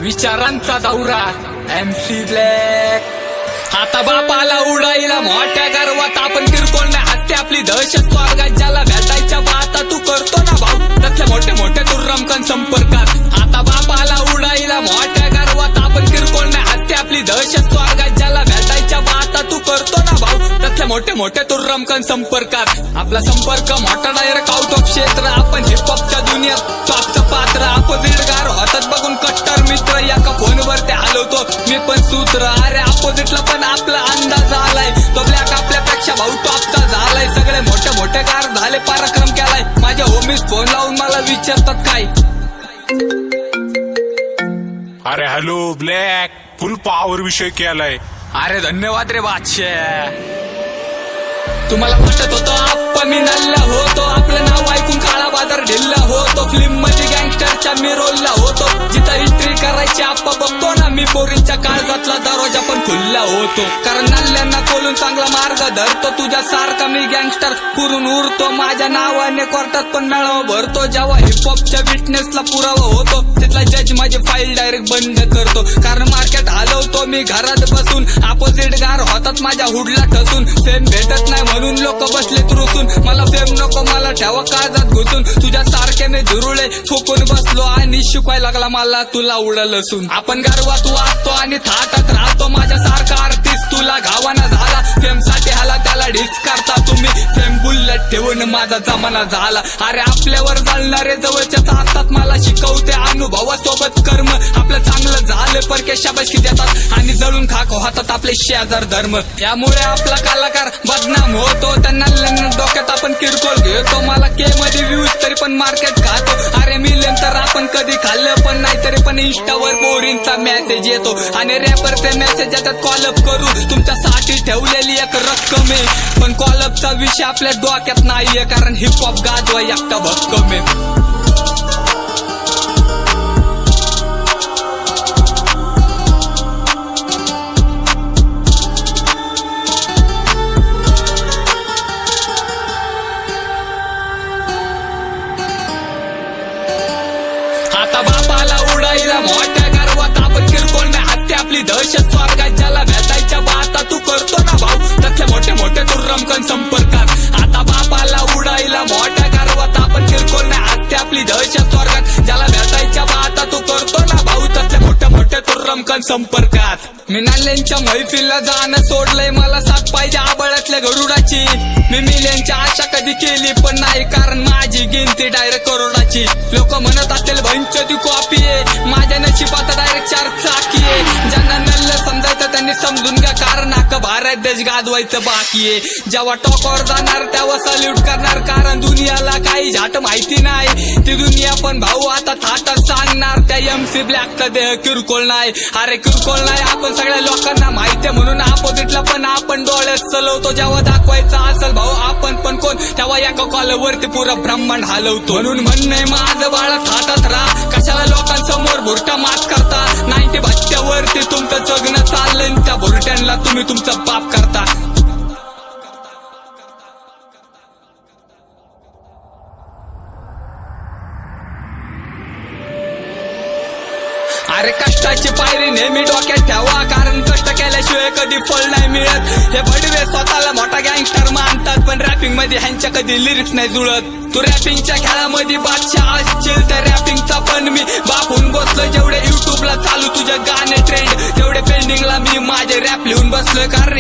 विचारांचा दौरा MC black. आता बापाला उडाईला मोठ्या गर्वात आपण किरकोळ नाही हत्या आपली दहशत स्वर्गात ज्याला भेटायच्या बाता तू करतो ना भाऊ तसले मोठे मोठे तू रमकन संपर्कात। आता बापाला उडाईला मोठ्या गर्वात आपण किरकोळ नाही हत्या आपली दहशत स्वर्गात ज्याला भेटायच्या बाता तू करतो ना भाऊ तसले मोठे मोठे तू रमकन संपर्कात। आपला संपर्क मोठा डायरेक्ट आउट ऑफ क्षेत्र आपण हिपहॉपच्या दुनियात टॉपचं पात्र अपोजिट गार होतात बघून कट्टर मित्र एका फोनवर ते हलवतो मी पण सूत्र। अरे अपोजिटला पण आपला अंदाज आलाय तो ब्लॅक आपल्यापेक्षा भाऊ टॉपचा झालाय सगळे मोठे मोठे गार झाले पराक्रम केलाय माझ्या होमीस फोन लावून मला विचारतात काय। अरे हॅलो ब्लॅक फुल पॉवर विषय केलाय। अरे धन्यवाद रे बादशाह। तुम्हाला वाटत होतं आप्पा मी नल्ला होतो आपलं नाव ऐकून काळा बाजार ढिल्ला होतो फिल्म मध्ये गँगस्टरच्या मी रोलला होतो जिथं एंट्री करायची आप्पा बघतो ना मी पोरींच्या काळजातला दरवाजा पण खुल्ला होतो कारण नल्ल्यांना कोलून चांगला मार्ग धरतो तुझ्या सारखा मी गँगस्टर पुरून उरतो माझ्या नावाने कोर्टात पण मेळावा भरतो जेव्हा हिपहॉपच्या विटनेसला पुरावा होतो तिथला जज माझी फाईल डायरेक्ट बंद करतो कारण मार्केट हलवतो मी घरात बसून अपोजिट गार होतात माझ्या हुडला ठसून फेम भेटत नाही म्हणून लोक बसलेत रुसून मला फेम नको मला ठेवा काळजात घुसून तुझ्या सारखे मी धुरुळे फुकून बसलो आणि शिकवायला लागला मला तुला उडल असून आपण गर्वात वाचतो आणि थाटात राहतो माझ्या सारखा आर्टिस्ट तुला घावाना झाला फेम साठी हाला त्याला डिस करता तुम्ही फेम बुल्लट ठेवून माझा जमाना झाला। अरे आपल्यावर चालणारे जवळच्याच असतात मला शिकवते अनुभवासोबत कर्म आपलं चांगलं झालं परके शाबासकी देतात आणि जळून खाक होतात आपले शेजार धर्म यामुळे आपला कलाकार बदनाम होतो त्यांना डोक्यात आपण किरकोळ घेतो मला के मध्ये व्ह्यूज तरी पण मार्केट खातो अरे मिलियन तर आपण कधी खाल्लं पण नाही तरी पण इंस्टावर बोरिंगचा मेसेज येतो आणि रॅपरचे मेसेज येतात कॉलअप करू तुमच्यासाठी ठेवलेली एक रक्कम आहे पण कॉलअपचा विषय आपल्या डोक्यात नाहीये कारण हिपहॉप गाजवा एकटा भक्कम आहे। आता बापाला उडाईला मोठ्या गर्वात आपण किरकोळ नाही हत्या आपली दहशत स्वर्गात ज्याला भेटायच्या बाता तू करतो ना भाऊ तसले मोठे मोठे तू रमकन संपर्कात। आता बापाला उडाईला मोठ्या गर्वात आपण किरकोळ नाही हत्या आपली दहशत स्वर्गात ज्याला भेटायच्या बाता तू करतो ना भाऊ तसले मोठे मोठे तू रमकन संपर्कात। मी नाल्यांच्या मैफिलला जाणं सोडलंय मला साथ पाहिजे आबळातल्या गरुडाची मी मिलियनची आशा कधी केली पण नाही कारण माझी गिनती डायरेक्ट करोडाची लोक म्हणत असतील भंचती कॉपी आहे माझ्या नशिबात डायरेक्ट 4 चाकी आहे ज्यांना नल्ल समजायचं त्यांनी समजून घ्या कारण अख्खा भारत देश गाजवायचं बाकी आहे जेव्हा टॉकवर जाणार तेव्हा सल्यूट करणार कारण दुनियाला काही झाट माहिती नाही ती दुनिया पण भाऊ आता थाटात सांगणार त्या MC ब्लॅकचा देह किरकोळ नाही अरे किरकोळ नाही आपण सगळ्या लोकांना माहिती म्हणून अपोजिटला पण आपण डोळ्यात चलवतो जेव्हा दाखवायचं असेल भाऊ आपण पण कोण तेव्हा एका कॉलवरती पुरा ब्रह्मांड हलवतो म्हणून म्हणणंय माझं बाळा थाटात राहा कशाला लोकांसमोर भुरटा मात करता 90 भत्त्यावरती तुमचं जगणं चाललंय त्या भुरट्यांना तुम्ही तुमचं बाप करता। अरे कष्टाची पायरी नेहमी डोक्यात ठेवा कारण कष्ट केल्याशिवाय कधी फळ नाही मिळत हे भडवे स्वतःला मोठा गँगस्टर मानतात पण रॅपिंग मध्ये ह्यांच्या कधी लिरिक्स नाही जुळत तू रॅपिंगच्या खेळामध्ये बादशाह असशील तर रॅपिंगचा पण मी बापून बसलोय जेवढे युट्यूबला चालू तुझे गाणे ट्रेंड तेवढे पेंडिंगला मी माझे रॅप लिहून बसलोय कारण